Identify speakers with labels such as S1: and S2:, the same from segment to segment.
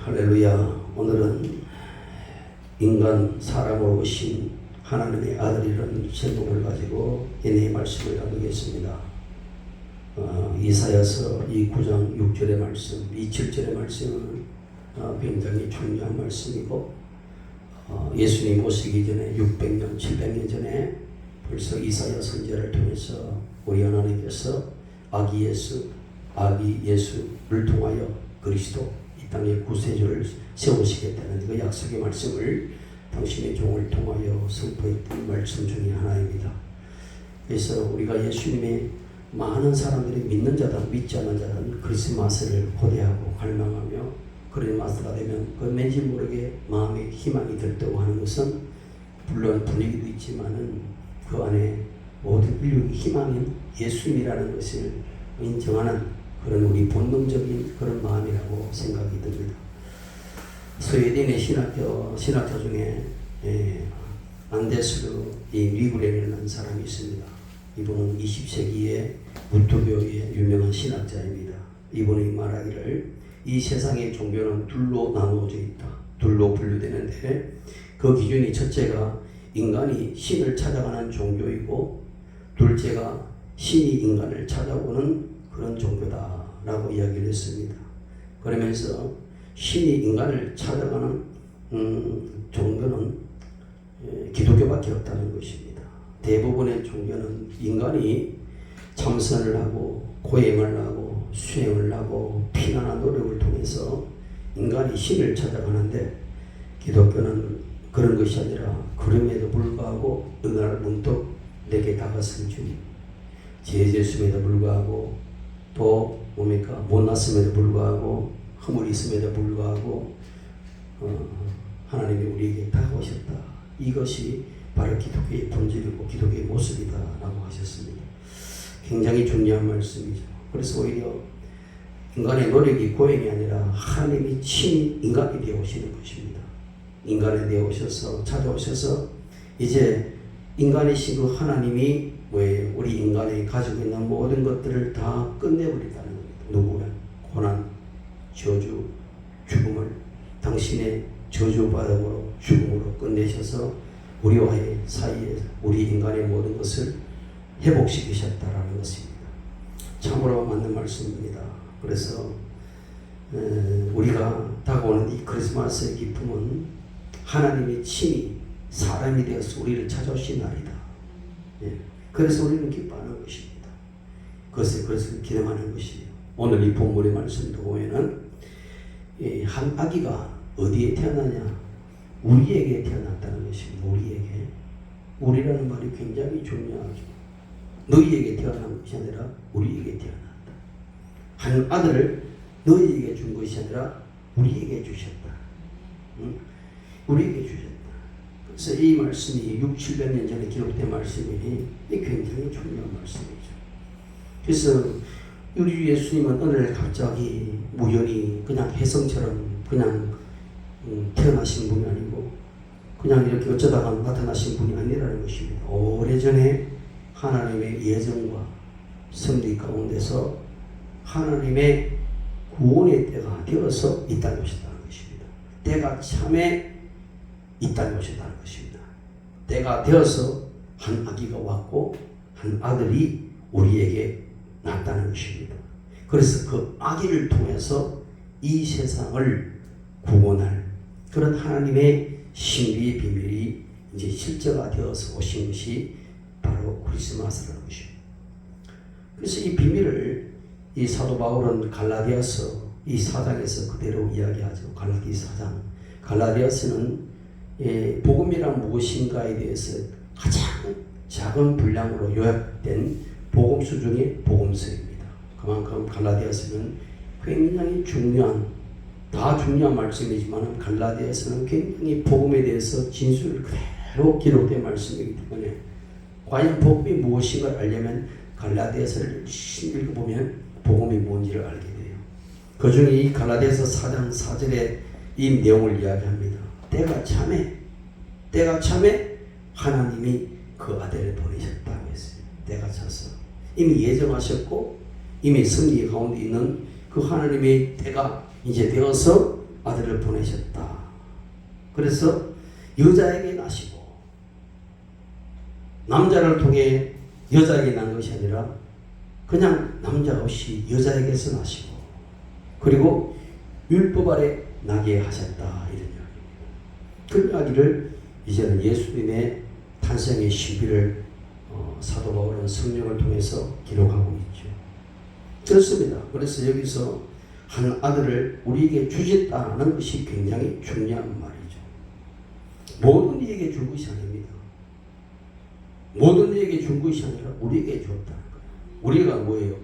S1: 할렐루야. 오늘은 인간 사람으로 오신 하나님의 아들이라는 제목을 가지고 은혜의 말씀을 나누겠습니다. 이사야서 9장 6절의 말씀, 7절의 말씀은 굉장히 중요한 말씀이고 예수님 오시기 전에 600년, 700년 전에 벌써 이사야 선지자를 통해서 우리 하나님께서 아기 예수를 통하여 그리스도 이 땅에 구세주를 세우시겠다는 그 약속의 말씀을 당신의 종을 통하여 선포했던 말씀 중에 하나입니다. 그래서 우리가 예수님의 많은 사람들이 믿는 자든 믿지 않는 자든 크리스마스를 고대하고 갈망하며 크리스마스가 되면 그 왠지 모르게 마음에 희망이 들다고 하는 것은 물론 분위기도 있지만은 그 안에 모든 인류의 희망인 예수님이라는 것을 인정하는 그런 우리 본능적인 그런 마음이라고 생각이 듭니다. 스웨덴의 신학자 중에 안데스루 리그렌이라는 사람이 있습니다. 이분은 20세기의 무토교의 유명한 신학자입니다. 이분이 말하기를 이 세상의 종교는 둘로 나누어져 있다. 둘로 분류되는데 그 기준이 첫째가 인간이 신을 찾아가는 종교이고 둘째가 신이 인간을 찾아오는 그런 종교다라고 이야기를 했습니다. 그러면서 신이 인간을 찾아가는 종교는 기독교밖에 없다는 것입니다. 대부분의 종교는 인간이 참선을 하고 고행을 하고 수행을 하고 피난한 노력을 통해서 인간이 신을 찾아가는데 기독교는 그런 것이 아니라 그럼에도 불구하고 어느 날 문득 내게 다가선 주님, 죄졌음에도 불구하고 또 뭡니까 못났음에도 불구하고 허물이 있음에도 불구하고 하나님이 우리에게 다가오셨다. 이것이 바로 기독교의 본질이고 기독교의 모습이다 라고 하셨습니다. 굉장히 중요한 말씀이죠. 그래서 오히려 인간의 노력이 고행이 아니라 하나님이 친히 인간이 되어 오시는 것입니다. 인간에 되어 오셔서 찾아오셔서 이제 인간이신 그 하나님이 뭐예요? 우리 인간이 가지고 있는 모든 것들을 다 끝내버린다는 겁니다. 누구야? 고난, 저주, 죽음을 당신의 저주바닥으로 죽음으로 끝내셔서 우리와의 사이에 우리 인간의 모든 것을 회복시키셨다라는 것입니다. 참으로 맞는 말씀입니다. 그래서 우리가 다가오는 이 크리스마스의 기쁨은 하나님이 친히 사람이 되어서 우리를 찾아오신 날이다. 그래서 우리는 기뻐하는 것입니다. 그것을 기념하는 것이에요. 오늘 이 본문의 말씀도 보면은 한 아기가 어디에 태어나냐? 우리에게 태어났다는 것입니다. 우리에게. 우리라는 말이 굉장히 중요하죠. 너희에게 태어난 것이 아니라 우리에게 태어났다. 한 아들을 너희에게 준 것이 아니라 우리에게 주셨다. 우리에게 주셨다. 그래서 이 말씀이 600~700년 전에 기록된 말씀이 굉장히 중요한 말씀이죠. 그래서 우리 예수님은 어느 날 갑자기 우연히 그냥 혜성처럼 그냥 태어나신 분이 아니고 그냥 이렇게 어쩌다가 나타나신 분이 아니라는 것입니다. 오래전에 하나님의 예정과 섭리 가운데서 하나님의 구원의 때가 되어서 이 땅에 오셨다는 것입니다. 때가 참에 이 땅에 오셨다는 것입니다. 때가 되어서 한 아기가 왔고 한 아들이 우리에게 났다는 것입니다. 그래서 그 아기를 통해서 이 세상을 구원할 그런 하나님의 신비의 비밀이 이제 실제가 되어서 오신 것이 바로 크리스마스라는 것입니다. 그래서 이 비밀을 이 사도 바울은 갈라디아서 이 4장에서 그대로 이야기하죠. 갈라디 4장. 갈라디아서는 복음이란 무엇인가에 대해서 가장 작은 분량으로 요약된 복음서 중에 복음서입니다. 그만큼 갈라디아서는 굉장히 다 중요한 말씀이지만 갈라디아서는 굉장히 복음에 대해서 진술을 그대로 기록된 말씀이기 때문에 과연 복음이 무엇인가를 알려면 갈라디아서를 열심히 읽어보면 복음이 뭔지를 알게 돼요. 그 중에 이 갈라디아서 4장 4절에 이 내용을 이야기합니다. 때가 참에 하나님이 그 아들을 보내셨다고 했어요. 때가 차서 이미 예정하셨고 이미 섭리 가운데 있는 그 하나님의 때가 이제 되어서 아들을 보내셨다. 그래서 여자에게 나시고 남자를 통해 여자에게 난 것이 아니라 그냥 남자 없이 여자에게서 나시고 그리고 율법 아래 나게 하셨다. 이런 이야기입니다. 그 이야기를 이제는 예수님의 탄생의 시기를 사도 바울은 성령을 통해서 기록하고 있죠. 그렇습니다. 그래서 여기서 한 아들을 우리에게 주셨다는 것이 굉장히 중요한 말이죠. 모든 이에게 준 것이 아닙니다. 모든 이에게 준 것이 아니라 우리에게 줬다는 거예요. 우리가 뭐예요?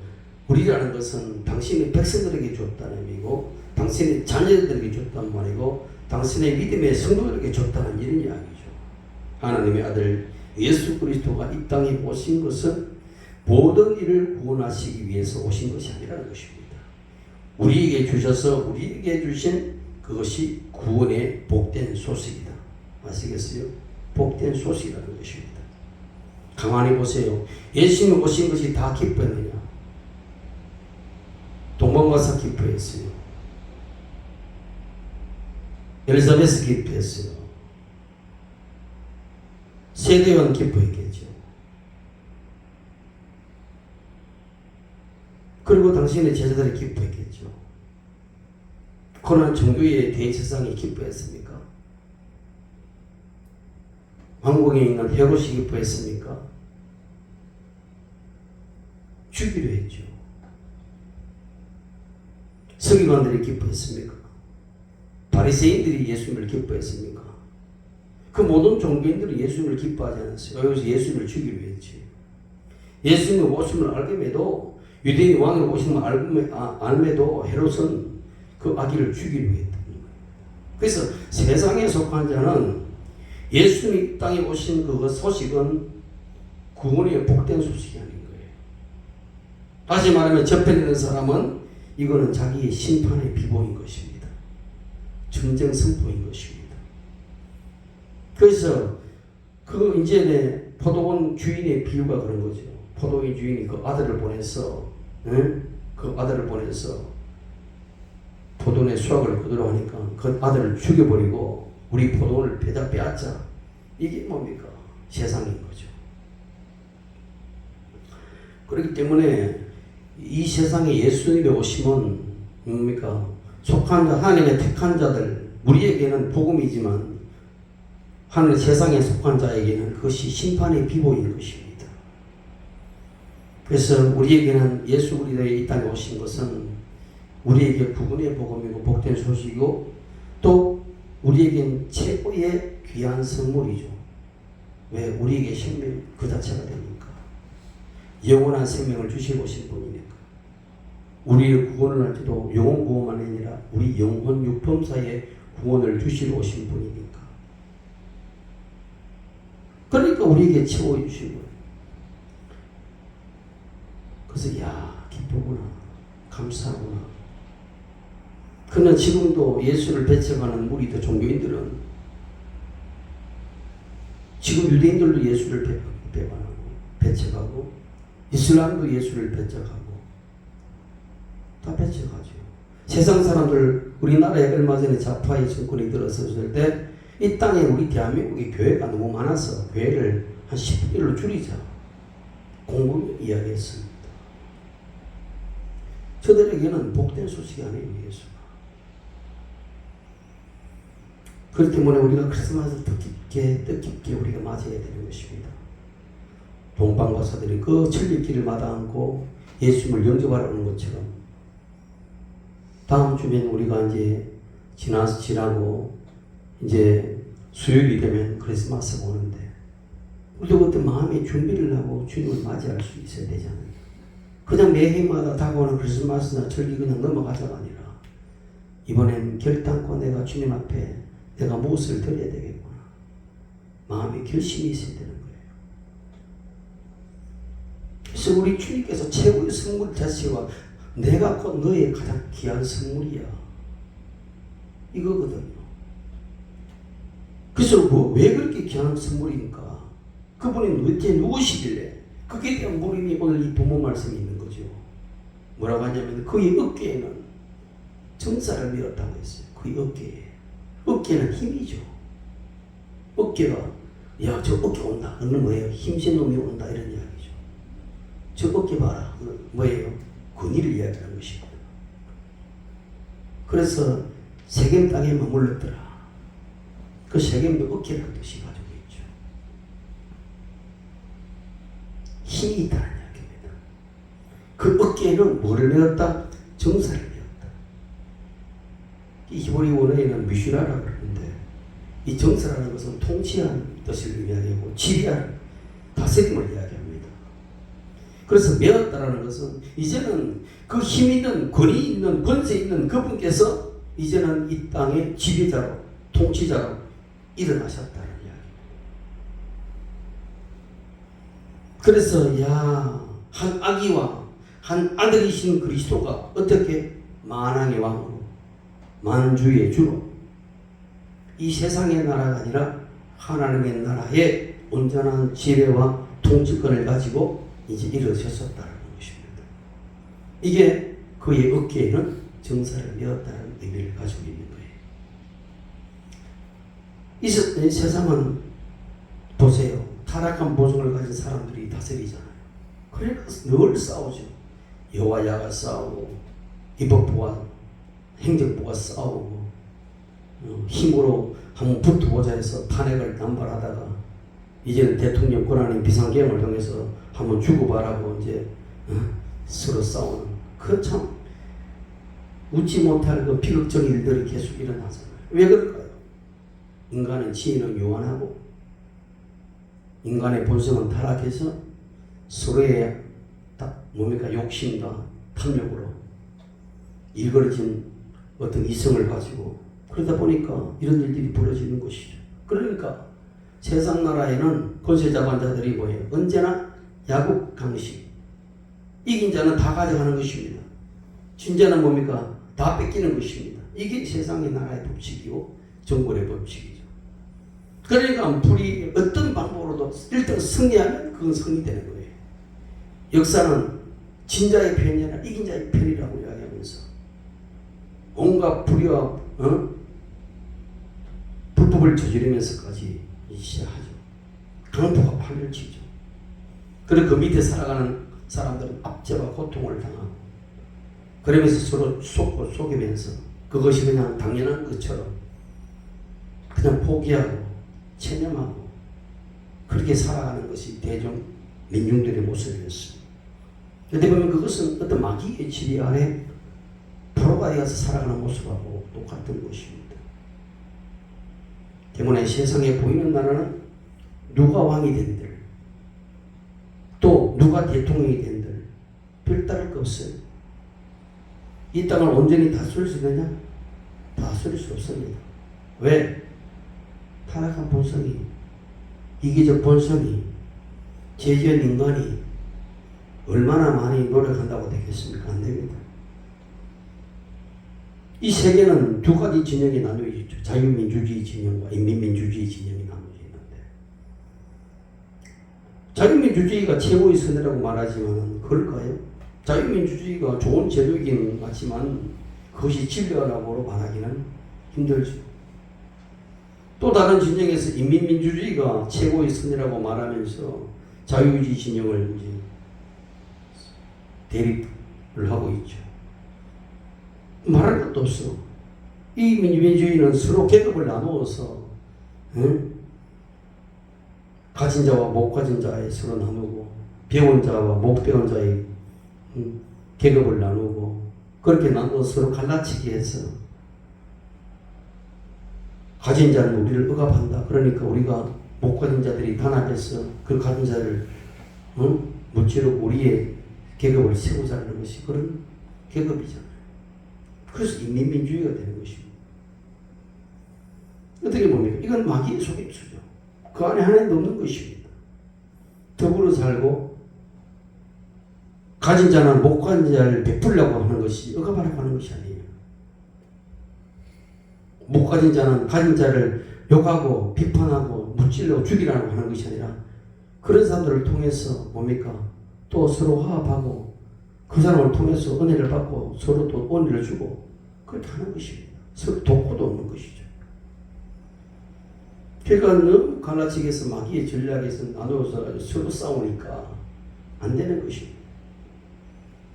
S1: 우리라는 것은 당신의 백성들에게 줬다는 의미고 당신의 자녀들에게 줬다는 말이고 당신의 믿음의 성도들에게 줬다는 이런 이야기죠. 하나님의 아들 예수 그리스도가 이 땅에 오신 것은 모든 일을 구원하시기 위해서 오신 것이 아니라는 것입니다. 우리에게 주셔서 우리에게 주신 그것이 구원의 복된 소식이다. 아시겠어요? 복된 소식이라는 것입니다. 가만히 보세요. 예수님이 오신 것이 다 기뻐했느냐? 동방마사 기뻐했어요. 엘리자베스 기뻐했어요. 세대원 기뻐했겠죠. 그리고 당신의 제자들이 기뻐했겠죠. 그러나 종교의 대제사장이 기뻐했습니까? 왕궁에 있는 헤롯이 기뻐했습니까? 죽이려 했죠. 서기관들이 기뻐했습니까? 바리새인들이 예수님을 기뻐했습니까? 그 모든 종교인들이 예수님을 기뻐하지 않았어요. 여기서 예수님을 죽이려 했지. 예수님의 오심을 알게매도 유대인이 왕으로 오신 걸 알매도 헤롯은 그 아기를 죽이려 했다는 거예요. 그래서 세상에 속한 자는 예수님이 땅에 오신 그 소식은 구원의 복된 소식이 아닌 거예요. 다시 말하면 접해내는 사람은 이거는 자기의 심판의 비보인 것입니다. 정정 선포인 것입니다. 그래서 그 이제 포도원 주인의 비유가 그런 거죠. 포도원 주인이 그 아들을 보내서 그 아들을 보내서 포도원의 수확을 거두러 하니까 그 아들을 죽여버리고 우리 포도원을 빼앗자. 이게 뭡니까? 세상인 거죠. 그렇기 때문에 이 세상에 예수님이 오심은 뭡니까? 속한 자, 하나님의 택한 자들, 우리에게는 복음이지만 하늘 세상에 속한 자에게는 그것이 심판의 비보인 것입니다. 그래서 우리에게는 예수 그리스도의 이 땅에 오신 것은 우리에게 구원의 복음이고 복된 소식이고 또 우리에겐 최고의 귀한 선물이죠. 왜? 우리에게 생명 그 자체가 됩니까? 영원한 생명을 주시고 오신 분이니까. 우리의 구원을 할지도 영혼 구원만 아니라 우리 영혼 육품사의 구원을 주시러 오신 분이니까. 그러니까 우리에게 채워주신 거예요. 그래서 야 기쁘구나. 감사하구나. 그러나 지금도 예수를 배척하는 무리들 종교인들은 지금 유대인들도 예수를 배척하고 이슬람도 예수를 배척하고 다 배척하죠. 세상 사람들 우리나라에 얼마 전에 좌파의 정권이 들어섰을 때 이 땅에 우리 대한민국의 교회가 너무 많아서 교회를 한 10분의 1로 줄이자 공부 이야기했습니다. 저들에게는 복된 소식이 아니에요. 예수가. 그렇기 때문에 우리가 크리스마스를 뜻깊게 우리가 맞이해야 되는 것입니다. 동방박사들이 그 천리길을 마다않고 예수님을 영접하러 오는 것처럼 다음 주면 우리가 이제 지나고 이제 수요일이 되면 크리스마스가 오는데 우리도 그때 마음의 준비를 하고 주님을 맞이할 수 있어야 되잖아요. 그냥 매해마다 다가오는 크리스마스나 절기 그냥 넘어가자가 아니라 이번엔 결단코 내가 주님 앞에 내가 무엇을 드려야 되겠구나. 마음의 결심이 있어야 되는 거예요. 그래서 우리 주님께서 최고의 선물 자체가 내가 곧 너의 가장 귀한 선물이야. 이거거든요. 그래서 왜 그렇게 귀한 선물입니까? 그분이 어째 누구시길래 그게 대한 물음이 오늘 이 본문 말씀이 있는 거죠. 뭐라고 하냐면 그의 어깨에는 정사를 밀었다고 했어요. 그게 어깨예요. 어깨는 힘이죠. 어깨가 야, 저 어깨 온다. 그건 뭐예요? 힘센 놈이 온다. 이런 이야기죠. 저 어깨 봐라. 뭐예요? 권위를 이야기하는 것입니다. 그래서 세겜 땅에 머물렀더라. 그 세겜도 어깨라는 뜻이 가지고 있죠. 힘이 있다는 이야기입니다. 그 어깨에는 뭐를 메었다? 정사를 메었다. 이 히브리 원어에는 미슈라라고 그러는데 이 정사라는 것은 통치하는 뜻을 이야기하고 지배하는 다스림을 이야기합니다. 그래서 메었다라는 것은 이제는 그 힘 있는 권위 있는 권세 있는 그분께서 이제는 이 땅의 지배자로 통치자로 일어나셨다는 이야기. 그래서 한 아기와 한 아들이신 그리스도가 어떻게 만왕의 왕으로 만주의 주로 이 세상의 나라가 아니라 하나님의 나라의 온전한 지배와 통치권을 가지고 이제 일어섰었다는 것입니다. 이게 그의 어깨에는 정사를 메었다는 의미를 가지고 있는 거예요. 이 세상은 보세요. 타락한 보증을 가진 사람들이 다스리잖아요. 그러니까 늘 싸우죠. 여호와야가 싸우고 입법부와 행정부가 싸우고 힘으로 한번 붙어보자 해서 탄핵을 남발하다가 이제는 대통령 권한인 비상계엄을 통해서 한번 죽어봐라고 이제 서로 싸우는 그 참 웃지 못할 그 비극적인 일들이 계속 일어나잖아요. 왜 그럴까요? 인간은 지혜는 요한하고 인간의 본성은 타락해서 서로의 뭡니까 욕심과 탐욕으로 일그러진 어떤 이성을 가지고 그러다 보니까 이런 일들이 벌어지는 것이죠. 그러니까 세상 나라에는 권세자반 자들이 뭐예요? 언제나 야국 강식. 이긴 자는 다 가져가는 것입니다. 진 자는 뭡니까? 다 뺏기는 것입니다. 이게 세상의 나라의 법칙이고 정권의 법칙이죠. 그러니까 불이 어떤 방법으로도 일단 승리하면 그건 승리되는 거예요. 역사는 진자의 편이 아니라 이긴 자의 편이라고 이야기하면서 온갖 불의와 불법을 저지르면서까지 시작하죠. 강포가 판을 치죠. 그리고 그 밑에 살아가는 사람들은 압제와 고통을 당하고 그러면서 서로 속고 속이면서 그것이 그냥 당연한 것처럼 그냥 포기하고 체념하고 그렇게 살아가는 것이 대중 민중들의 모습이었습니다. 그런데 보면 그것은 어떤 마귀의 지배 아래 포로가 되어서 살아가는 모습하고 똑같은 것입니다. 때문에 세상에 보이는 나라는 누가 왕이 된들 또 누가 대통령이 된들 별다를 거 없어요. 이 땅을 온전히 다스릴 수 있느냐? 다스릴 수 없습니다. 왜? 타락한 본성이 이기적 본성이 죄지은 인간이 얼마나 많이 노력한다고 되겠습니까? 안 됩니다. 이 세계는 두 가지 진영이 나뉘어 있죠. 자유민주주의 진영과 인민민주주의 진영이 나뉘어 있는데 자유민주주의가 최고의 선이라고 말하지만 그럴까요? 자유민주주의가 좋은 제도이긴 맞지만 그것이 진리라고 말하기는 힘들죠. 또 다른 진영에서 인민민주주의가 최고의 선이라고 말하면서 자유주의 진영을 이제 대립을 하고 있죠. 말할 것도 없어. 이 민주주의는 서로 계급을 나누어서 가진 자와 못 가진 자에 서로 나누고 배운 자와 못 배운 자의 계급을 나누고 그렇게 나누어서 서로 갈라치기 해서 가진 자는 우리를 억압한다. 그러니까 우리가 못 가진 자들이 단합해서 그 가진 자를 무찌르고 우리의 계급을 세우자는 것이 그런 계급이잖아요. 그래서 인민민주의가 되는 것입니다. 어떻게 봅니까? 이건 마귀의 속임수죠. 그 안에 하나님도 없는 것입니다. 더불어 살고 가진 자는 못 가진 자를 베풀려고 하는 것이 억압하려고 하는 것이 아니에요. 못 가진 자는 가진 자를 욕하고 비판하고 무찔러 죽이라고 하는 것이 아니라 그런 사람들을 통해서 뭡니까? 또 서로 화합하고 그 사람을 통해서 은혜를 받고 서로 또 은혜를 주고 그렇게 하는 것입니다. 서로 돕고도 없는 것이죠. 그러니까 너무 갈라치기에서 마귀의 전략에서 나누어서 서로 싸우니까 안 되는 것입니다.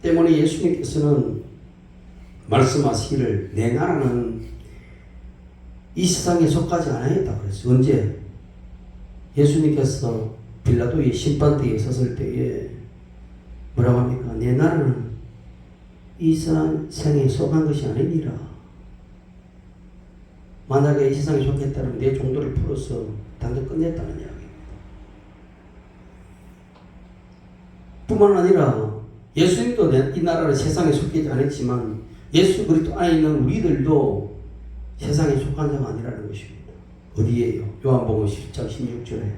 S1: 때문에 예수님께서는 말씀하시기를 내 나라는 이 세상에 속하지 않아야겠다 그랬어요. 언제? 예수님께서 빌라도의 심판대에 섰을 때에 뭐라고 합니까? 내 나라는 이 세상에 속한 것이 아니니라. 만약에 이 세상에 속했다면 내 종도를 풀어서 당장 끝냈다는 이야기입니다. 뿐만 아니라 예수님도 이 나라를 세상에 속하지 않았지만 예수 그리스도 안에 있는 우리들도 세상에 속한 자가 아니라는 것입니다. 어디에요? 요한복음 10장 16절에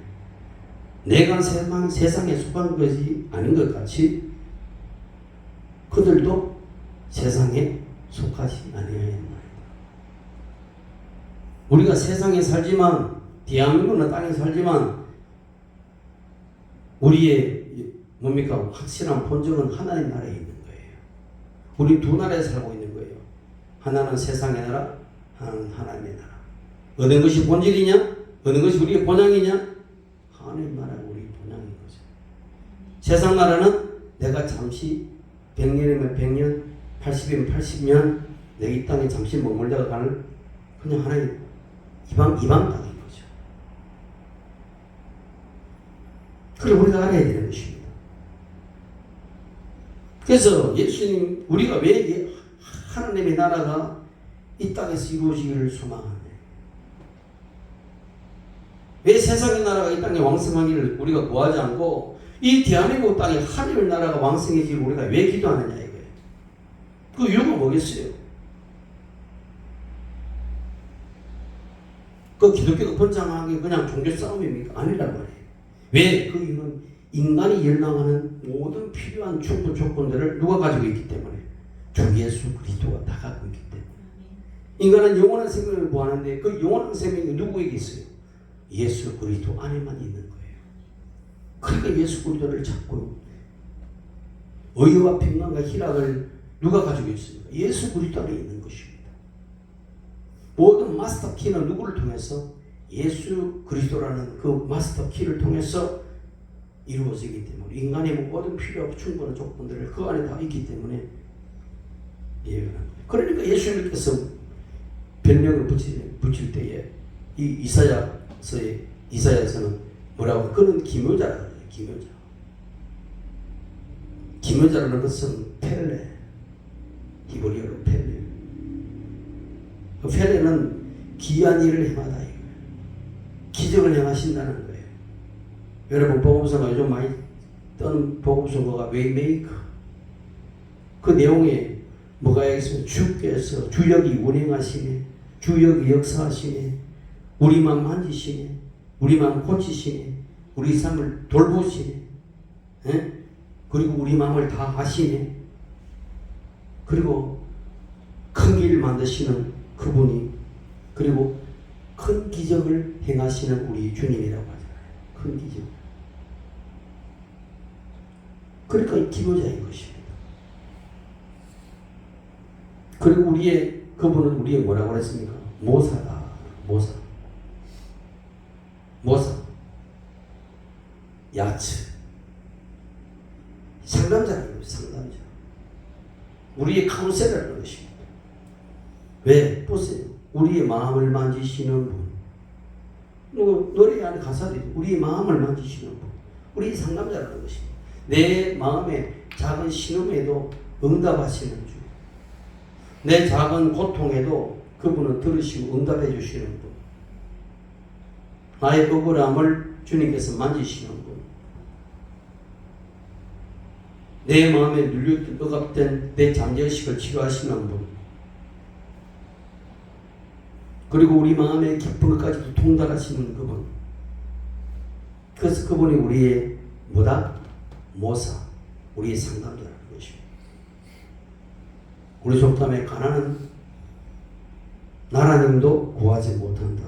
S1: 내가 세상에 속한 것이 아닌 것 같이 그들도 세상에 속하지 아니하였나이다. 우리가 세상에 살지만 대한민국은 땅에 살지만 우리의 뭡니까? 확실한 본적은 하나님 나라에 있는 거예요. 우리 두 나라에 살고 있는 거예요. 하나는 세상의 나라, 하나는 하나님의 나라. 어느 것이 본질이냐? 어느 것이 우리의 본향이냐? 하나님 나라가 우리의 본향인 거죠. 세상 나라는 내가 잠시 100년이면 100년, 80이면 80년 내 이 땅에 잠시 머물다가 가는 그냥 하나의 이방 땅인 거죠. 그걸 우리가 알아야 되는 것입니다. 그래서 예수님 우리가 왜 하나님의 나라가 이 땅에서 이루어지기를 소망하냐? 왜 세상의 나라가 이 땅에 왕성하기를 우리가 구하지 않고 이 대한민국 땅에 하나님의 나라가 왕성해지기를 우리가 왜 기도하느냐 이거예요. 그 이유가 뭐겠어요? 그 기독교가 번창하는 게 그냥 종교 싸움입니까? 아니란 말이에요. 왜? 그 이유는 인간이 열망하는 모든 필요한 충분 조건들을 누가 가지고 있기 때문에 주 예수 그리스도가 다 갖고 있기 때문에 인간은 영원한 생명을 구하는데 그 영원한 생명이 누구에게 있어요? 예수 그리스도 안에만 있는 거예요. 그러니까 예수 그리스도를 찾고 의와 평강과 희락을 누가 가지고 있습니까? 예수 그리스도 안에 있는 것입니다. 모든 마스터 키는 누구를 통해서? 예수 그리스도라는 그 마스터 키를 통해서 이루어지기 때문에 인간의 모든 필요하고 충분한 조건들을 그 안에 다 있기 때문에 예언한 거예요. 그러니까 예수님께서 변명을 붙일 때에 이 이사야서는 뭐라고? 그는 기묘자라고 해요. 기묘자. 기묘자라는 것은 펠레, 히브리어로 펠레. 그 펠레는 기이한 일을 행하다 이거예요. 기적을 행하신다는 거예요. 여러분 복음서가 요즘 많이 떠는 복음서가 웨이메이커. 그 내용에 뭐가 있으면 주께서 주역이 운행하시네, 주역이 역사하시네, 우리만 만지시네, 우리만 고치시네, 우리 삶을 돌보시네, 에? 그리고 우리 마음을 다 하시네. 그리고 큰 길 만드시는 그분이, 그리고 큰 기적을 행하시는 우리 주님이라고 하잖아요. 큰 기적. 그러니까 기묘자인 것입니다. 그리고 그분은 우리의 뭐라고 했습니까? 모사다. 모사. 야츠. 상담자라는 거죠. 상담자. 우리의 카운셀러라는 것입니다. 왜? 보세요. 우리의 마음을 만지시는 분. 노래 안에 가사도 있고 우리의 마음을 만지시는 분. 우리의 상담자라는 것입니다. 내 마음의 작은 신음에도 응답하시는 주. 내 작은 고통에도 그분은 들으시고 응답해 주시는 분. 나의 억울함을 주님께서 만지시는 분. 내 마음에 눌려있던 억압된 내 잠재의식을 치료하시는 분. 그리고 우리 마음의 깊은 것까지도 통달하시는 그분. 그래서 그분이 우리의 뭐다? 모사, 우리의 상담자라는 것입니다. 우리 속담에 가난한 나라님도 구하지 못한다.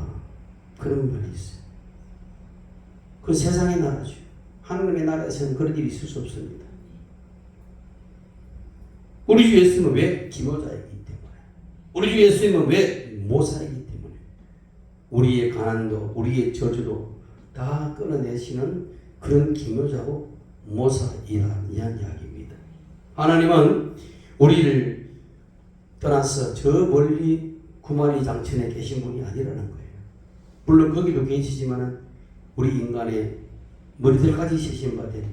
S1: 그런 말이 있어요. 그 세상의 나라죠. 하나님의 나라에서는 그런 일이 있을 수 없습니다. 우리 주 예수님은 왜 기묘자이기 때문에, 우리 주 예수님은 왜 모사이기 때문에 우리의 가난도 우리의 저주도 다 끊어내시는 그런 기묘자고 모사이라는 이야기입니다. 하나님은 우리를 떠나서 저 멀리 구마리 장천에 계신 분이 아니라는 거예요. 물론 거기도 계시지만 우리 인간의 머리들까지 세신받은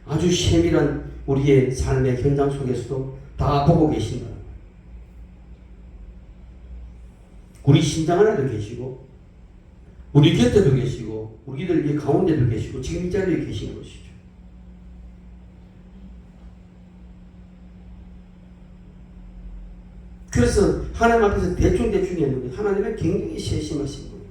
S1: 아주 세밀한 우리의 삶의 현장 속에서도 다 보고 계신다는 거예요. 우리 심장 안에도 계시고 우리 곁에도 계시고 우리들 이 가운데도 계시고 지금 이 자리에 계시는 것이죠. 그래서 하나님 앞에서 대충 했는데 하나님은 굉장히 세심하신 거예요.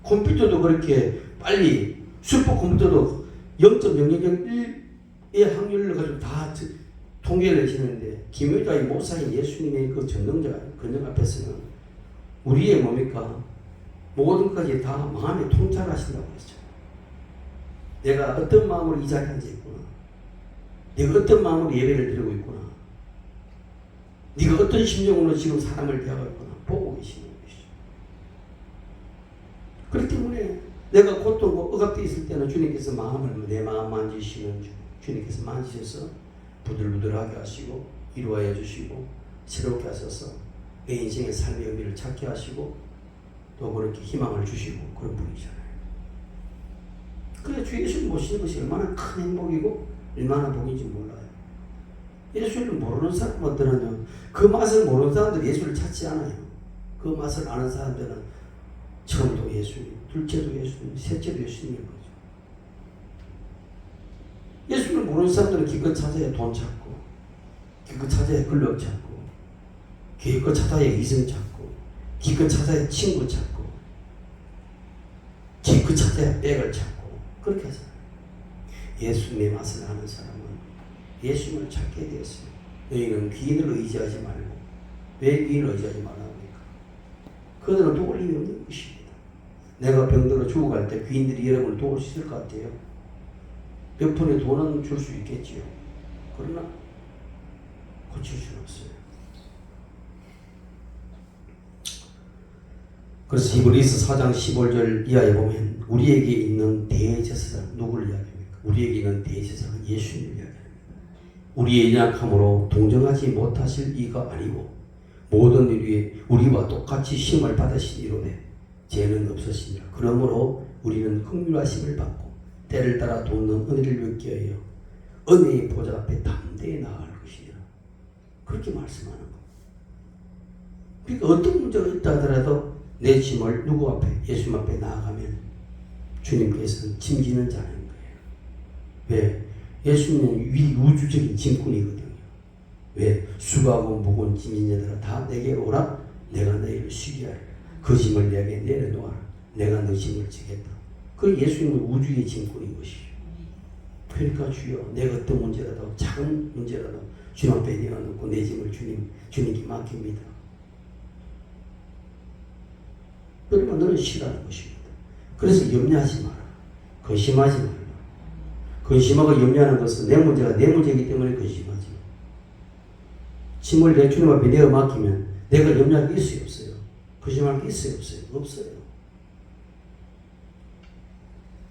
S1: 컴퓨터도 그렇게 빨리 슈퍼 컴퓨터도 0.0001의 확률을 가지고 다 통계를 내시는데 기묘자의 모사인 예수님의 그 전능자 권능 앞에서는 우리의 뭡니까? 모든 것까지 다 마음에 통찰하신다고 했죠. 내가 어떤 마음으로 이 자리에 앉아 있구나. 내가 어떤 마음으로 예배를 드리고 있구나. 네가 어떤 심정으로 지금 사람을 대하고 있구나. 보고 계시는 것이죠. 그렇기 때문에 내가 고통과 억압되어 있을 때는 주님께서 마음을 내 마음 만지시는 주님께서 만지셔서 부들부들하게 하시고 이루어야 주시고 새롭게 하셔서 내 인생의 삶의 의미를 찾게 하시고 또 그렇게 희망을 주시고 그런 분이잖아요. 그래 주 예수를 모시는 것이 얼마나 큰 행복이고 얼마나 복인지 몰라요. 예수를 모르는 사람들은 그 맛을 모르는 사람들은 예수를 찾지 않아요. 그 맛을 아는 사람들은 처음도 예수님, 둘째도 예수님, 셋째도 예수님인 거죠. 예수를 모르는 사람들은 기껏 찾아야 돈 찾고 기껏 찾아야 근력 찾고 기껏 찾아야 이성 찾고 기껏 찾아야 친구 찾고 기껏 찾아야 백을 찾고 그렇게 하잖아요. 예수님의 맛을 아는 사람은 예수님을 찾게 되었어요. 너희는 귀인을 의지하지 말고 왜 귀인을 의지하지 말라고 합니까? 그들은 도울 힘이 없는 것입니다. 내가 병들어 죽어갈 때 귀인들이 여러분을 도울 수 있을 것 같아요? 몇 푼의 돈은 줄 수 있겠지요. 그러나 고칠 수는 없어요. 그래서 히브리서 4장 15절 이하에 보면 우리에게 있는 대제사장 누구를 이야기합니까? 우리에게 있는 대제사장은 예수님을 이야기합니다. 우리의 연약함으로 동정하지 못하실 이가 아니고 모든 일 위에 우리와 똑같이 시험을 받으신 이로되 죄는 없으시니라. 그러므로 우리는 긍휼하심을 받고 때를 따라 돕는 은혜를 얻기 위하여 은혜의 보좌 앞에 담대히 나아갈 것이니라. 그렇게 말씀하는 거. 그러니까 어떤 문제가 있다 하더라도 내 짐을 누구 앞에? 예수님 앞에 나아가면 주님께서는 짐지는 자는 거예요. 왜? 예수님은 우주적인 짐꾼이거든요. 왜? 수고하고 무거운 짐진 자들아 다 내게 오라. 내가 너희를 쉬게 하리라. 그 짐을 내게 내려놓아라. 내가 너 짐을 지겠다. 그 예수님은 우주의 짐꾼인 것이죠. 그러니까 주여 내가 어떤 문제라도 작은 문제라도 주님 앞에 내어놓고 내 짐을 주님께 맡깁니다. 그러면 너는 쉬라는 것입니다. 그래서 염려하지 마라. 근심하지 마라. 근심하고 염려하는 것은 내 문제가 내 문제이기 때문에 근심하지. 짐을 내 주님 앞에 내어 맡기면 내가 염려할 게 있어요, 없어요? 근심할 게 있어요, 없어요? 없어요.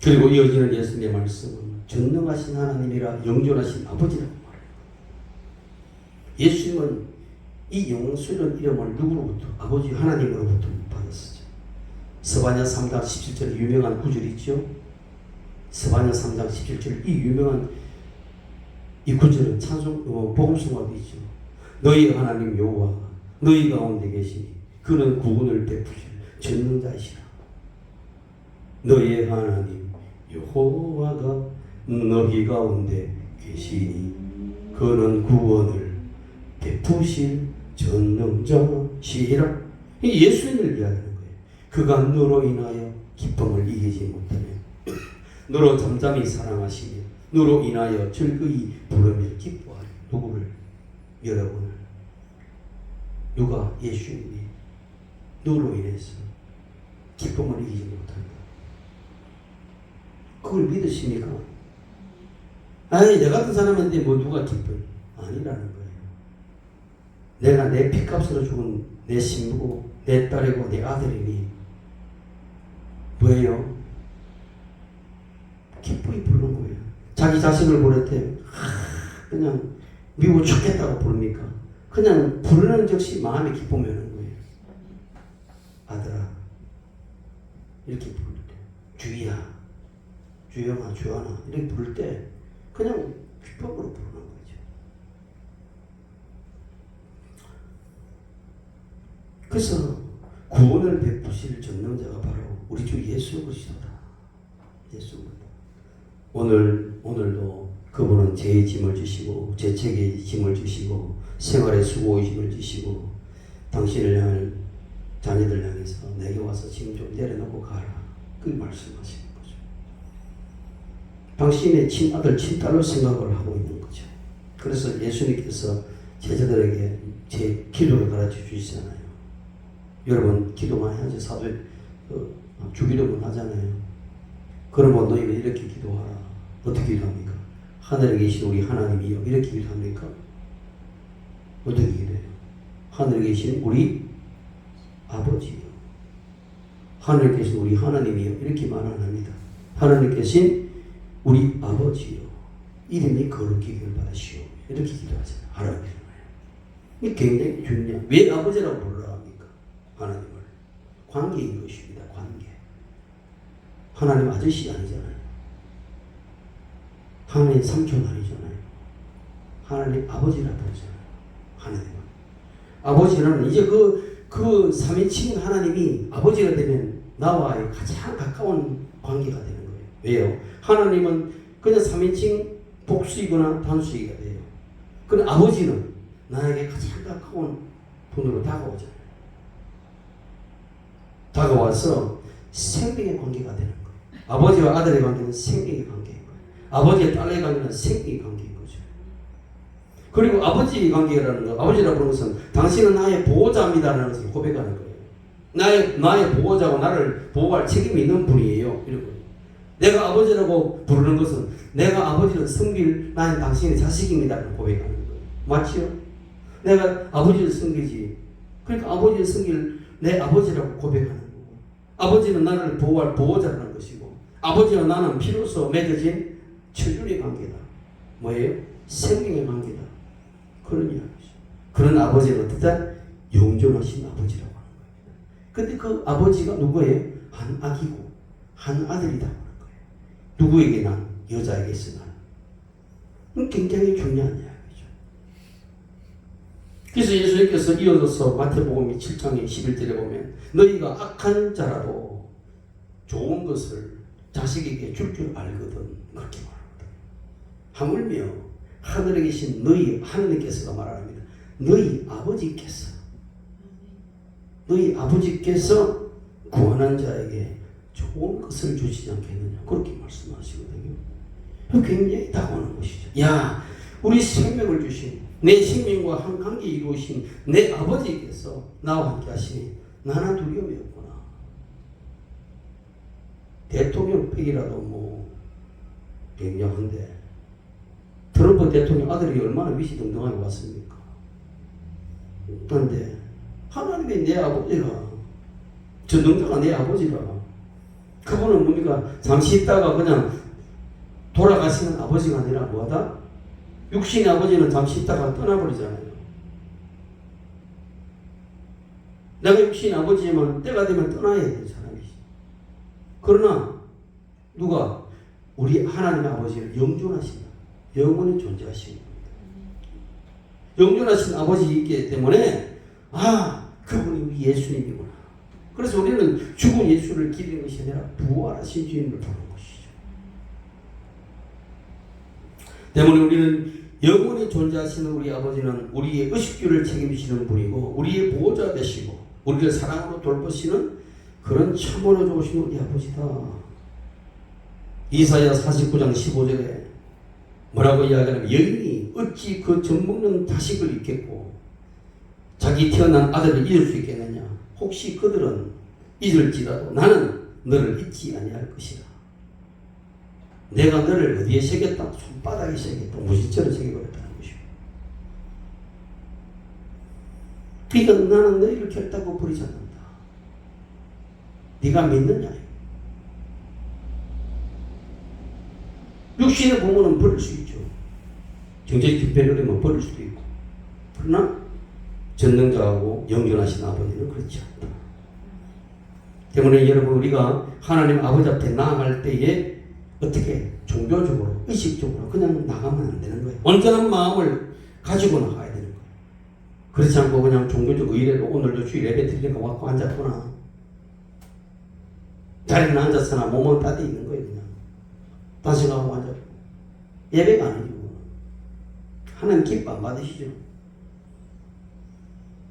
S1: 그리고 이어지는 예수님의 말씀은 전능하신 하나님이라 영존하신 아버지라고 말해요. 예수님은 이 영광스러운 이름을 누구로부터? 아버지 하나님으로부터 받았었죠. 스바냐 3장 17절에 유명한 구절이 있죠. 스바냐 3장 17절 이 유명한 이 구절은 찬송 복음성화도 있죠. 너희 하나님 여호와가 너희 가운데 계시니 그는 구원을 베푸실 전능자이시라. 너희 하나님 여호와가 너희 가운데 계시니 그는 구원을 베푸실 전능자시라. 이 예수님을 이야기하는 거예요. 그가 너로 인하여 기쁨을 이기지 못하며 너로 잠잠히 사랑하시며 너로 인하여 즐거이 부르며 기뻐하리. 누구를? 여러분을. 누가? 예수님이 너로 인해서 기쁨을 이기지 못한다. 그걸 믿으십니까? 아니 내 같은 사람인데 뭐 누가 기뻐요? 아니라는 거예요. 내가 내 피값으로 죽은 내 신부고 내 딸이고 내 아들이니 뭐예요? 기쁘게 부르는 거예요. 자기 자식을 부를 때 그냥 미워 죽겠다고 부릅니까? 그냥 부르는 즉시 마음에 기쁨이 오는 거예요. 아들아 이렇게 부를 때 주희야 주영아 주하나 이렇게 부를 때 그냥 기쁨으로 부르는 거죠. 그래서 구원을 베푸실 전능자가 바로 우리 주 예수 그리스도다. 예수입니다. 오늘도 그분은 제 짐을 지시고 제 책에 짐을 지시고 생활의 수고의 짐을 지시고 당신을 향한 자녀들 향해서 내게 와서 짐 좀 내려놓고 가라. 그 말씀하시는 거죠. 당신의 친아들 친딸로 생각을 하고 있는 거죠. 그래서 예수님께서 제자들에게 제 기도를 가르쳐 주시잖아요. 여러분 기도 많이 하죠. 사도에 주기도문 하잖아요. 그러면 너희는 이렇게 기도하라. 어떻게 기도합니까? 하늘에 계신 우리 하나님이여 이렇게 기도합니까? 어떻게 기도해요? 하늘에 계신 우리 아버지요. 하늘에 계신 우리 하나님이요 이렇게 말 안 합니다. 하늘에 계신 우리 아버지요 이름이 거룩히 여김을 받으시오 이렇게 기도하잖아요. 하라고 기도해요. 이게 굉장히 중요해요. 왜 아버지라고 부르라 합니까? 하나님을 관계인 것입니다. 관계. 하나님 아저씨 아니잖아요. 하나님 삼촌 아니잖아요. 하나님 아버지라 부르잖아요. 하나님은 아버지는 이제 그 삼위일체인 하나님이 아버지가 되면 나와의 가장 가까운 관계가 되는 거예요. 왜요? 하나님은 그냥 삼위일체 복수이거나 단수이가 돼요. 그런데 아버지는 나에게 가장 가까운 분으로 다가오잖아요. 다가와서 생명의 관계가 되는 거예요. 아버지와 아들의 관계는 생명의 관계인 거예요. 아버지와 딸의 관계는 생명의 관계인 거죠. 그리고 아버지의 관계라는 거, 아버지라고 하는 것은 당신은 나의 보호자입니다라는 것을 고백하는 거예요. 나의 보호자고 나를 보호할 책임이 있는 분이에요. 이런 거예요. 내가 아버지라고 부르는 것은 내가 아버지를 섬길 나는 당신의 자식입니다라는 고백하는 거예요. 맞지요? 내가 아버지를 섬기지. 그러니까 아버지를 섬길 내 아버지라고 고백하는 거고, 아버지는 나를 보호할 보호자라는 것이고, 아버지와 나는 피로써 맺어진 천륜의 관계다. 뭐예요? 생명의 관계다. 그런 이야기죠. 그런 아버지는 어떻다? 영존하신 아버지라고 하는 겁니다. 근데 그 아버지가 누구예요? 한 아기고 한 아들이다 하는 거예요. 누구에게 난? 여자에게 쓰나. 굉장히 중요한 이야기죠. 그래서 예수님께서 이어져서 마태복음 7장 11절에 보면 너희가 악한 자라도 좋은 것을 자식에게 줄 줄 알거든 그렇게 말합니다. 하물며 하늘에 계신 너희 하느님께서가 말합니다. 너희 아버지께서 구원한 자에게 좋은 것을 주시지 않겠느냐 그렇게 말씀하시거든요. 굉장히 다가오는 것이죠. 야, 우리 생명을 주신 내 생명과 한 관계 이루신 내 아버지께서 나와 함께 하시니 나나 두려움이 없구나. 대통령 팩이라도 뭐 굉장한데 트럼프 대통령 아들이 얼마나 위시등등하게 왔습니까? 그런데 하나님이 내 아버지라, 전능자가 내 아버지라. 그분은 뭡니까? 잠시 있다가 그냥 돌아가시는 아버지가 아니라 뭐하다? 육신의 아버지는 잠시 있다가 떠나버리잖아요. 내가 육신의 아버지지만 때가 되면 떠나야 되는 사람이지. 그러나 누가? 우리 하나님의 아버지를 영존하신다. 영원히 존재하시는 겁니다. 영존하신 아버지이기 때문에 그분이 우리 예수님이구나. 그래서 우리는 죽은 예수를 기리는 것이 아니라 부활하신 주님을 보는 것이죠. 때문에 우리는 영원히 존재하시는 우리 아버지는 우리의 의식주를 책임지시는 분이고 우리의 보호자 되시고 우리를 사랑으로 돌보시는 그런 참으로 좋으신 우리 아버지다. 이사야 49장 15절에 뭐라고 이야기하냐면 여인이 어찌 그 젖먹는 자식을 잊겠고 자기 태어난 아들을 잊을 수 있겠느냐. 혹시 그들은 잊을지라도 나는 너를 잊지 아니할 것이라. 내가 너를 어디에 새겼다? 손바닥에 새겼다. 무실처럼 새겨버렸다는 것이고. 그러니까 나는 너희를 결단코 버리지 않는다. 네가 믿느냐? 육신의 부모는 버릴 수 있죠. 경제의 기별이면 버릴 수도 있고. 그러나 전능자하고 영존하신 아버지는 그렇지 않다. 때문에 여러분 우리가 하나님 아버지 앞에 나아갈 때에 어떻게 종교적으로 의식적으로 그냥 나가면 안 되는 거예요. 온전한 마음을 가지고 나가야 되는 거예요. 그렇지 않고 그냥 종교적 의례로 오늘도 주일 예배 드리니까 왔고 앉았구나. 자리는 앉았으나 몸은 따뜻해 있는 거예요. 그냥 딴 생각하고 앉았고 예배가 아니죠. 하나님 기뻐 안 받으시죠.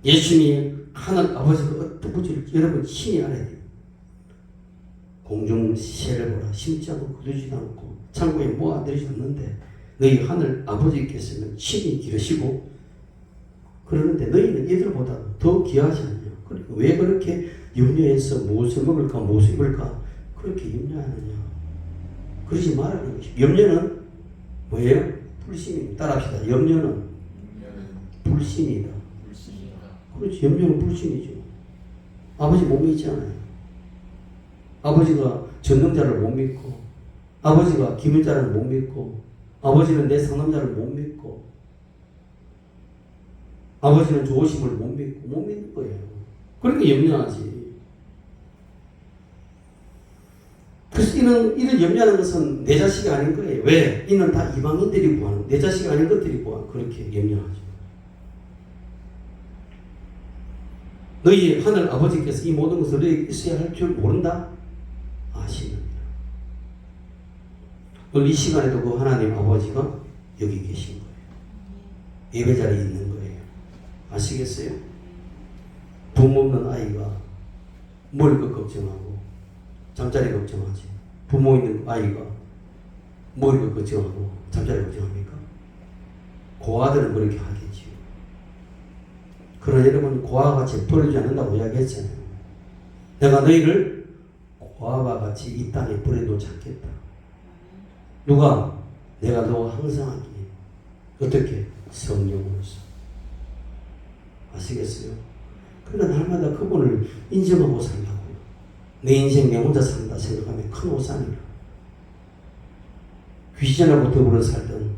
S1: 예수님이 하나님 아버지가 어떤 분인지 여러분 신이 알아야 돼요. 공중새를 보라 심지 않고 거두지도 않고 창고에 모아들이지 않는데 너희 하늘 아버지께서는 신이 기르시고 그러는데 너희는 이들보다 더 귀하지 않냐. 그러니까 왜 그렇게 염려해서 무엇을 먹을까 무엇을 입을까 그렇게 염려하느냐. 그러지 말라는 것이. 염려는 뭐예요? 불신입니다. 따라합시다. 염려는 불신이다. 그렇지. 염려는 불신이죠. 아버지 못 믿잖아요. 아버지가 전능자를 못 믿고 아버지가 기밀자를 못 믿고 아버지는 내 상담자를 못 믿고 아버지는 좋으심을 못 믿고 못 믿는 거예요. 그러니까 염려하지. 그래서 이런 염려하는 것은 내 자식이 아닌 거예요. 왜? 이는 다 이방인들이 구하는 내 자식이 아닌 것들이 구하는 그렇게 염려하죠. 너희 하늘 아버지께서 이 모든 것을 너희에게 있어야 할 줄 모른다? 아시느니라. 오늘 이 시간에도 그 하나님 아버지가 여기 계신 거예요. 예배 자리에 있는 거예요. 아시겠어요? 부모 없는 아이가 먹을 것 걱정하고 잠자리 걱정하지. 부모 있는 아이가 먹을 것 걱정하고 잠자리 걱정합니까? 고아들은 그렇게 하겠지요. 그러나 여러분 고아와 같이 버리지 않는다고 이야기했잖아요. 내가 너희를 고아와 같이 이 땅에 버려놓지 않겠다. 누가? 내가 너와 항상 하기에. 어떻게? 성령으로서. 아시겠어요? 그러니까 날마다 그분을 인정하고 살라고요. 내 인생 내 혼자 산다 생각하면 큰 오산이라. 귀신하고 더불어 살든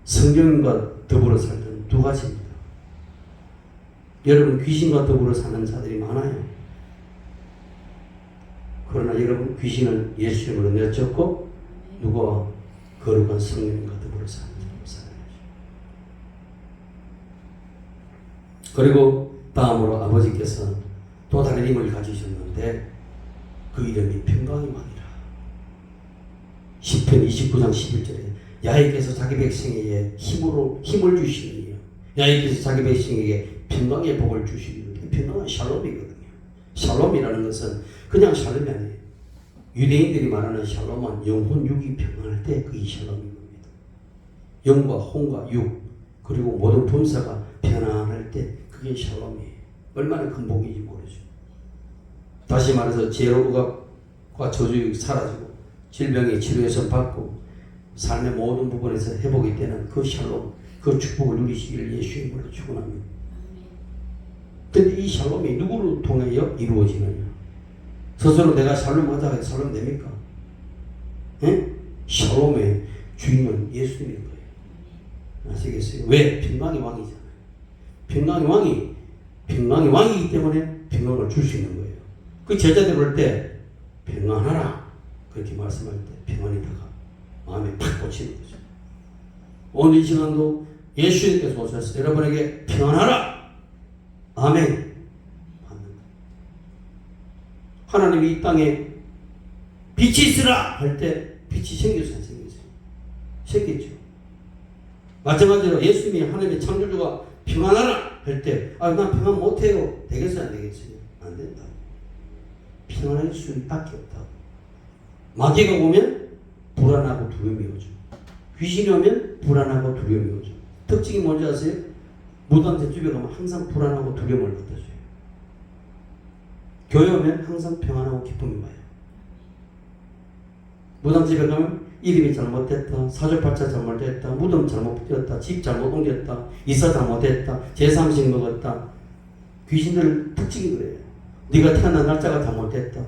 S1: 성령과 더불어 살든 두 가지입니다. 여러분 귀신과 더불어 사는 자들이 많아요. 그러나 여러분 귀신은 예수님으로 내쫓고 누구와 거룩한 성령과 더불어 사는 자로 살아야죠. 그리고 다음으로 아버지께서 또 다른 힘을 가지셨는데 그 이름이 평강의 왕이라. 시편 29장 11절에 야훼께서 자기 백성에게 힘을 주시니요. 야훼께서 자기 백성에게 평강의 복을 주시는데 평강은 샬롬이거든요. 샬롬이라는 것은 그냥 샬롬이 아니에요. 유대인들이 말하는 샬롬은 영혼 육이 평안할 때 그게 샬롬인 겁니다. 영과 혼과 육 그리고 모든 분사가 편안할 때 그게 샬롬이에요. 얼마나 큰 복인지 모르죠. 다시 말해서 죄로 억압과 저주가 사라지고 질병의 치료에서 받고 삶의 모든 부분에서 회복이 되는 그 샬롬, 그 축복을 누리시기를 예수의 이름으로 축원합니다. 근데 이 샬롬이 누구를 통하여 이루어지느냐? 스스로 내가 샬롬 하자 해서 샬롬 됩니까? 예? 샬롬의 주인은 예수님인 거예요. 아시겠어요? 왜? 평강의 왕이잖아요. 평강의 왕이기 때문에 평강을 줄 수 있는 거예요. 그 제자들 볼 때 평안하라 그렇게 말씀할 때 평안이 다가 마음에 팍 꽂히는 거죠. 오늘 이 시간도 예수님께서 오셔서 여러분에게 평안하라 아멘 하는 거예요. 하나님이 이 땅에 빛이 있으라 할 때 빛이 생겼어요, 안 생겼어요? 생겼죠. 마찬가지로 예수님이 하나님의 창조주가 평안하라 할 때 난 평안 못해요. 되겠어요, 안 되겠어요? 안 된다. 평안할 수밖에 없다. 마귀가 오면 불안하고 두려움이 오죠. 귀신이 오면 불안하고 두려움이 오죠. 특징이 뭔지 아세요? 무당제 집에 가면 항상 불안하고 두려움을 받아줘요. 교회 오면 항상 평안하고 기쁨이 와요. 무당집에 가면 이름이 잘못됐다, 사주팔자 잘못됐다, 무덤 잘못되었다, 집 잘못 옮겼다, 이사 잘못했다, 제3식 먹었다, 귀신들 특징이 그래요. 네가 태어난 날짜가 잘못됐다.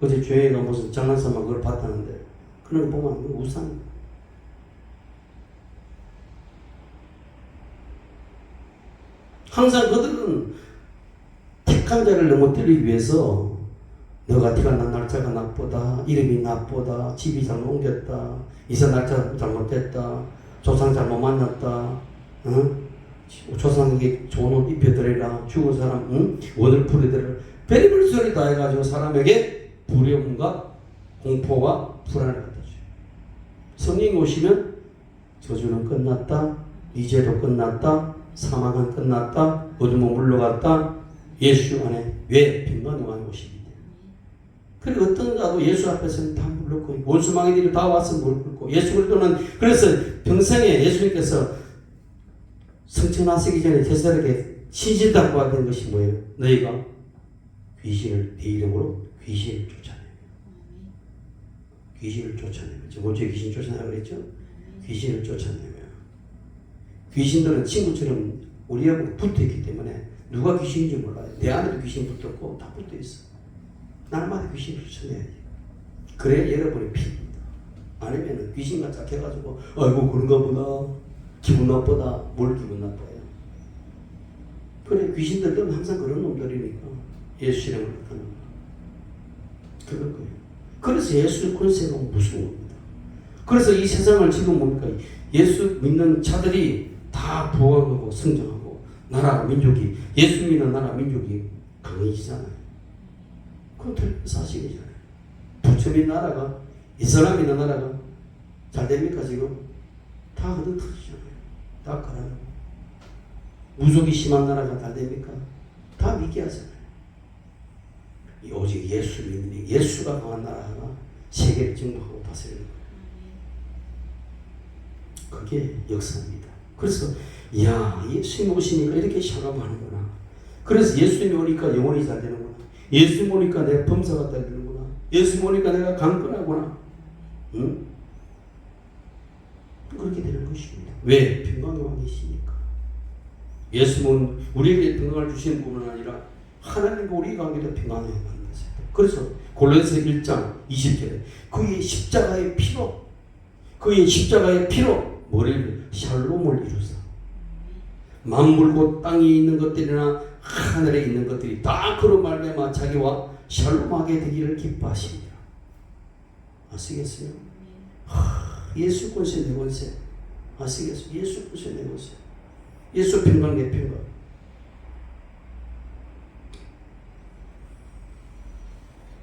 S1: 어제 교회가 무슨 장난삼아 그걸 봤다는데 그런 거 보면 우상. 항상 그들은 택한 자를 넘어뜨리기 위해서 너가 태어난 날짜가 나쁘다, 이름이 나쁘다, 집이 잘못 옮겼다, 이사 날짜 잘못됐다, 조상 잘못 만났다, 조상에게 좋은 옷 입혀드리라, 죽은 사람 원을 풀어드리라, 별의별 소리 다 해가지고 사람에게 두려움과 공포와 불안을 갖다 줘요. 성령이 오시면 저주는 끝났다, 이제도 끝났다, 사망은 끝났다, 어둠은 물러갔다, 예수 안에 왜 평강의 왕이 오십니다. 그리고 어떤 자도 예수 앞에서는 다 물렀고 원수마귀들이 다 와서 물렀고 예수 그리스도는 그래서 평생에 예수님께서 성천하시기 전에 제사장에게 신신당부가 된 것이 뭐예요? 너희가 귀신을 내 이름으로 귀신을 쫓아내요. 귀신을 쫓아내요. 저번 주에 귀신 쫓아내라고 그랬죠? 귀신을 쫓아내요. 귀신들은 친구처럼 우리하고 붙어있기 때문에 누가 귀신인지 몰라요. 내 안에도 귀신 붙었고 다 붙어있어. 날마다 귀신을 쫓아내야지. 그래야 여러분이 피입니다. 아니면 귀신과 짝해가지고 아이고 그런가 보다 기분 나쁘다. 뭘 기분 나빠요. 그래 귀신들은 항상 그런 놈들이니까 예수 이름을 나타나는 그럴 거예요. 그래서 예수 권세가 무서웁니다. 그래서 이 세상을 지금 뭡니까? 예수 믿는 자들이 다 부흥하고 성장하고 나라 민족이 예수 믿는 나라 민족이 강해지잖아요. 그건 틀린 사실이잖아요. 부처님 나라가 이슬람 믿는 나라가 잘 됩니까 지금? 다 흐드러지잖아요. 다 가라앉고 무속이 심한 나라가 잘 됩니까? 다 미개하잖아요. 오직 예수 믿는 예수가 강한 나라가 세계를 정복하고 다스리는 거예요. 그게 역사입니다. 그래서 이야 예수님 오시니까 이렇게 샤감하는구나. 그래서 예수님이 오니까 영혼이 잘 되는구나. 예수님 오니까 내가 범사가 잘 되는구나. 예수님 오니까 내가 강건하구나. 응? 그렇게 되는 것입니다. 왜? 평강의 왕이시니까. 예수님은 우리에게 평강을 주시는 뿐만 아니라 하나님과 우리 관계도 평강을 만드세요. 그래서 골로새 1장 20절에 그의 십자가의 피로 뭐를 샬롬을 이루사 만물 땅에 있는 것들이나 하늘에 있는 것들이 다 그로 말미암아 자기와 샬롬하게 되기를 기뻐하십니다. 아시겠어요? 예수 권세 내 권세 아시겠어요? 예수 권세 내 권세 예수 평강 내 평강.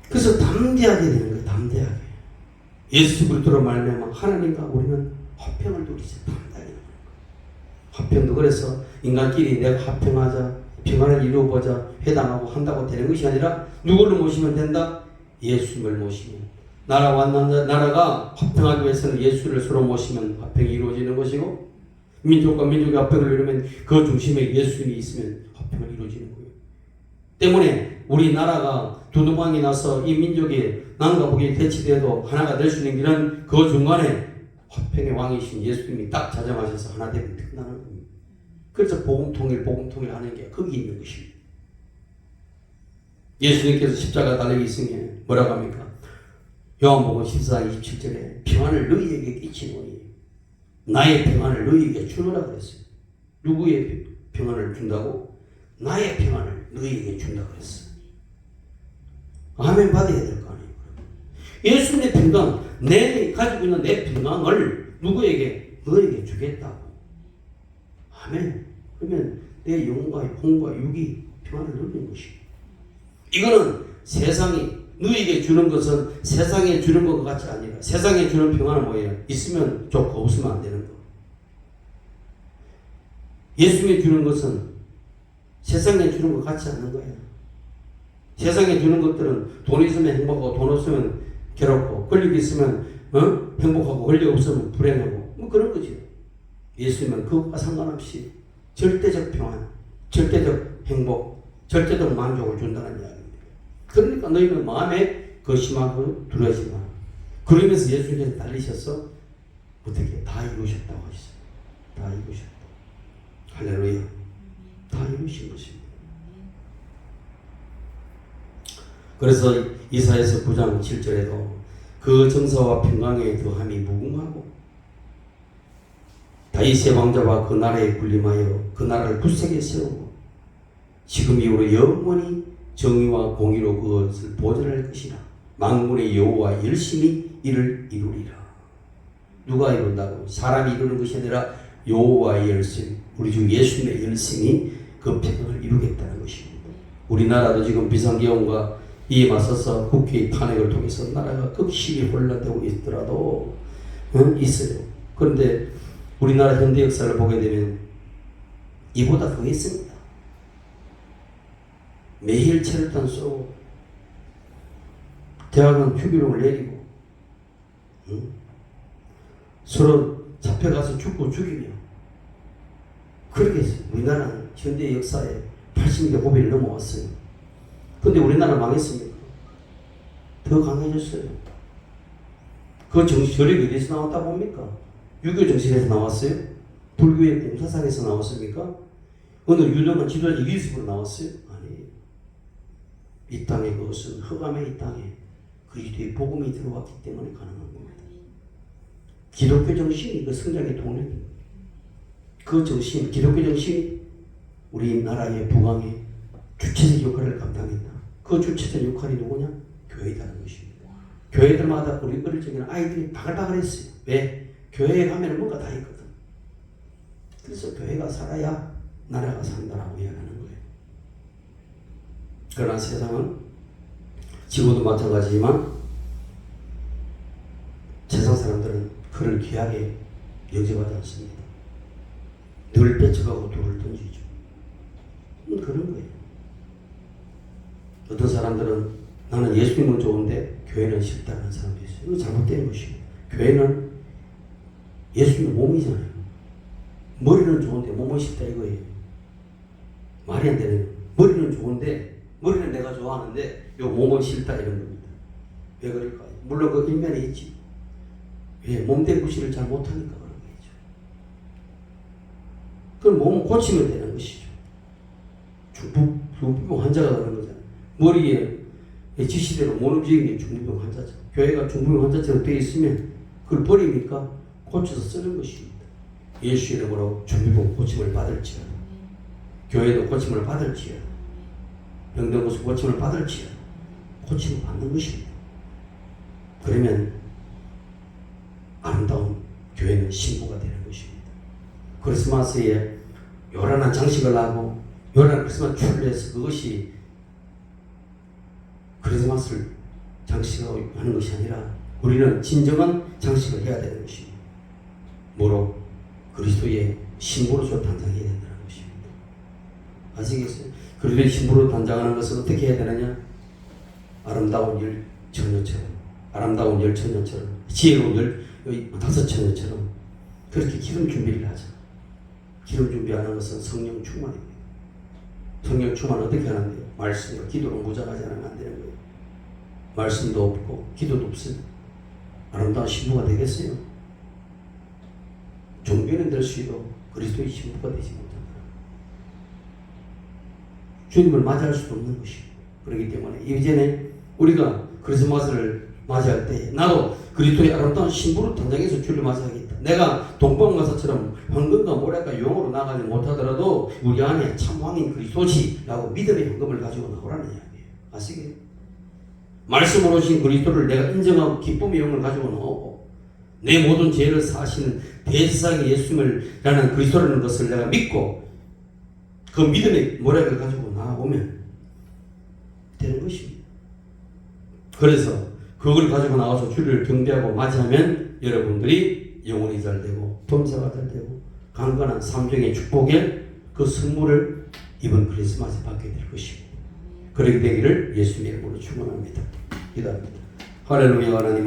S1: 그래서 담대하게 되는 거예요. 담대하게 예수 그리스도로 말미암아 하나님과 우리는 화평을 누리지. 담대하게 화평도 그래서 인간끼리 내가 화평하자 평안을 이루어보자 회담하고 한다고 되는 것이 아니라 누구를 모시면 된다? 예수님을 모시면 나라가 화평하기 위해서는 예수를 서로 모시면 화평이 이루어지는 것이고 민족과 민족의 화평을 이루면 그 중심에 예수님이 있으면 화평을 이루어지는 거예요. 때문에 우리 나라가 두동강이 나서 이 민족이 남과 북이 대치되어도 하나가 될 수 있는 길은 그 중간에 화평의 왕이신 예수님이 딱 자정하셔서 하나 되면 끝나는 겁니다. 그래서 복음 통일 하는 게 거기 있는 것입니다. 예수님께서 십자가 달리기 있으니 뭐라고 합니까? 요한복음 14장 27절에 평안을 너희에게 끼치노니 나의 평안을 너희에게 주노라 그랬어요. 누구의 평안을 준다고? 나의 평안을 너희에게 준다고 그랬어요. 아멘 받아야 될 거 아니에요. 예수님의 평강, 내 가지고 있는 내 평강을 누구에게? 너에게 주겠다고. 아멘. 그러면 내 영과 혼과 육이 평안을 누리는 것이에요. 이거는 세상이 너에게 주는 것은 세상에 주는 것 같이 아니라 세상에 주는 평안은 뭐예요? 있으면 좋고 없으면 안 되는 거. 예수님이 주는 것은 세상에 주는 것 같지 않는 거예요. 세상에 주는 것들은 돈 있으면 행복하고 돈 없으면 괴롭고 권력 있으면 행복하고 권력 없으면 불행하고 뭐 그런 거죠. 예수님은 그것과 상관없이 절대적 평안, 절대적 행복, 절대적 만족을 준다는 이야기입니다. 그러니까 너희는 마음에 거심하고 두려워하지 마. 그러면서 예수님께서 달리셔서 어떻게 다 이루셨다고 하셨어요. 다 이루셨다. 할렐루야. 다 이루신 것입니다. 그래서 이사야서 9장 7절에도 그 정사와 평강의 더함이 무궁하고 다윗의 왕자와 그 나라에 군림하여 그 나라를 굳세게 세우고 지금 이후로 영원히 정의와 공의로 그것을 보존할 것이라. 만군의 여호와 열심히 이를 이루리라. 누가 이룬다고? 사람이 이루는 것이 아니라 여호와의 열심, 우리 주 예수님의 열심이 그 평강을 이루겠다는 것입니다. 우리나라도 지금 비상계엄과 이에 맞서서 국회의 탄핵을 통해서 나라가 극심히 혼란되고 있더라도 있어요. 그런데 우리나라 현대 역사를 보게 되면 이보다 더 있습니다. 매일 체류탄 쏘고 대학은 휴교령을 내리고 서로 잡혀가서 죽고 죽이며 그렇게 했어요. 우리나라는 현대 역사에 80년대 고비를 넘어왔어요. 근데 우리나라 망했습니까? 더 강해졌어요. 그 정신이 어디서 나왔다 봅니까? 유교 정신에서 나왔어요? 불교의 공사상에서 나왔습니까? 어느 유명한 지도자 유습으로 나왔어요? 아니, 이 땅에 그것은 흑암의 이 땅에 그리스도의 복음이 들어왔기 때문에 가능한 겁니다. 기독교 정신이 그 성장의 동력입니다. 그 정신, 기독교 정신이 우리나라의 부강에 주체적 역할을 감당했다. 그 주체적 역할이 누구냐? 교회라는 것입니다. 교회들마다 우리 어릴 적에는 아이들이 바글바글했어요. 왜? 교회에 가면 뭔가 다 있거든. 그래서 교회가 살아야 나라가 산다라고 이야기하는 거예요. 그러나 세상은 지구도 마찬가지지만 세상 사람들은 그를 귀하게 여겨하지 않습니다. 늘 뺏어가고 돌을 던지죠. 그런 거예요. 어떤 사람들은 나는 예수님은 좋은데 교회는 싫다는 사람도 있어요. 이거 잘못된 것이에요. 교회는 예수님 몸이잖아요. 머리는 좋은데 몸은 싫다 이거예요. 말이 안 되는 거예요. 머리는 좋은데 머리는 내가 좋아하는데 요 몸은 싫다 이런 겁니다. 왜 그럴까요? 물론 그 일면에 있지. 왜? 몸된 구실을 잘 못하니까 그런 거죠. 그럼 몸은 고치면 되는 것이죠. 중풍병 환자가 그런 거잖아요. 머리에 지시대로 못 움직이는 게 중풍병 환자죠. 교회가 중풍병 환자처럼 되어 있으면 그걸 버립니까? 고쳐서 쓰는 것입니다. 예수 이름으로 중풍병 고침을 받을지어다. 교회도 고침을 받을지어다. 병든 곳은 고침을 받을지어다. 고침을 받는 것입니다. 그러면 아름다운 교회는 신부가 되는 것입니다. 크리스마스에 요란한 장식을 하고 요란한 크리스마스 추를 해서 그것이 크리스마스를 장식하고 하는 것이 아니라 우리는 진정한 장식을 해야 되는 것입니다. 뭐로? 그리스도의 신부로서 단장해야 된다는 것입니다. 아시겠어요? 그리스도의 신부로 단장하는 것은 어떻게 해야 되느냐? 아름다운 열처녀처럼, 아름다운 열처녀처럼, 지혜로운 다섯 처녀처럼 그렇게 기름 준비를 하자. 기름 준비하는 것은 성령 충만입니다. 성령 충만 어떻게 하는데요? 말씀과 기도로 무장하지 않으면 안 되는 거예요. 말씀도 없고 기도도 없으면 아름다운 신부가 되겠어요? 종교는 될 수도 그리스도의 신부가 되지 못한다. 주님을 맞이할 수도 없는 것입니다. 그렇기 때문에 이전에 우리가 크리스마스를 맞이할 때 나도 그리스도의 아름다운 신부로 단장해서 주를 맞이하겠다. 내가 동방가사처럼 황금과 모래가 용으로 나가지 못하더라도 우리 안에 참 왕인 그리스도지라고 믿음의 현금을 가지고 나오라는 이야기예요. 아시겠어요? 말씀으로 오신 그리스도를 내가 인정하고 기쁨의 영을 가지고 나오고 내 모든 죄를 사하시는 대세상의 예수님이라는 그리스도라는 것을 내가 믿고 그 믿음의 모략을 가지고 나오면 되는 것입니다. 그래서 그걸 가지고 나와서 주를 경배하고 맞이하면 여러분들이 영혼이 잘 되고 범사가 잘 되고 강건한 삼정의 축복의 그 선물을 이번 크리스마스에 받게 될 것입니다. 그렇게 되기를 예수님의 이름으로 축원합니다. 기도합니다. 할렐루야. 하나님